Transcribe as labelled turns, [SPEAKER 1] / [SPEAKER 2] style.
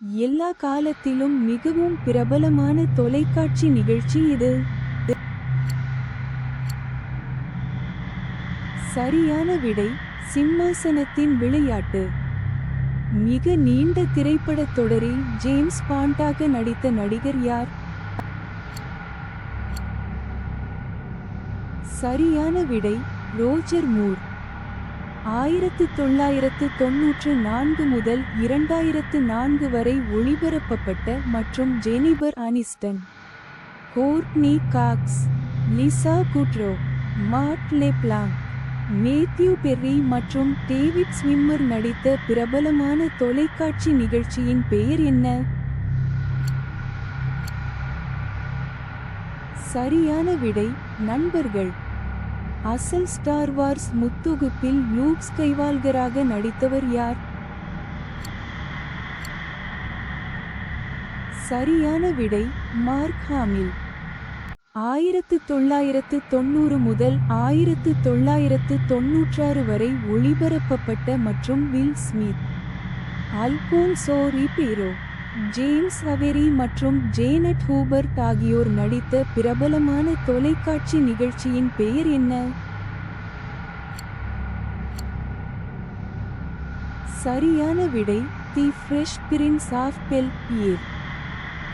[SPEAKER 1] எல்லா காலத்திலும் மிகவும் பிரபலமான தொலைக்காட்சி நிகழ்ச்சி இது. சரியான விடை சிம்மாசனத்தின் விளையாட்டு. மிக நீண்ட திரைப்படத் தொடரில் ஜேம்ஸ் பாண்டாக நடித்த நடிகர் யார்? சரியான விடை ரோஜர் மூர். 1994 முதல் 2004 வரை ஒளிபரப்பப்பட்ட மற்றும் Jennifer Aniston, Courteney Cox, Lisa Kudrow, மார்க் லெப்லாங்க், மேத்யூ பெர்ரி மற்றும் டேவிட் ஸ்விம்மர் நடித்த பிரபலமான தொலைக்காட்சி நிகழ்ச்சியின் பெயர் என்ன? சரியான விடை நண்பர்கள். அசல் ஸ்டார் வார்ஸ் முத்தொகுப்பில் லூக் ஸ்கைவால்கராக நடித்தவர் யார்? சரியான விடை மார்க் ஹாமில். 1990 முதல் 1996 வரை ஒளிபரப்பப்பட்ட மற்றும் will Smith, Alphonso Ribeiro, James அவெரி மற்றும் ஜேனட் ஹூபர்ட் ஆகியோர் நடித்த பிரபலமான தொலைக்காட்சி நிகழ்ச்சியின் பெயர் என்ன? சரியான விடை தி ஃப்ரெஷ் பிரின்ஸ் ஆஃப் பெல்-இயர்.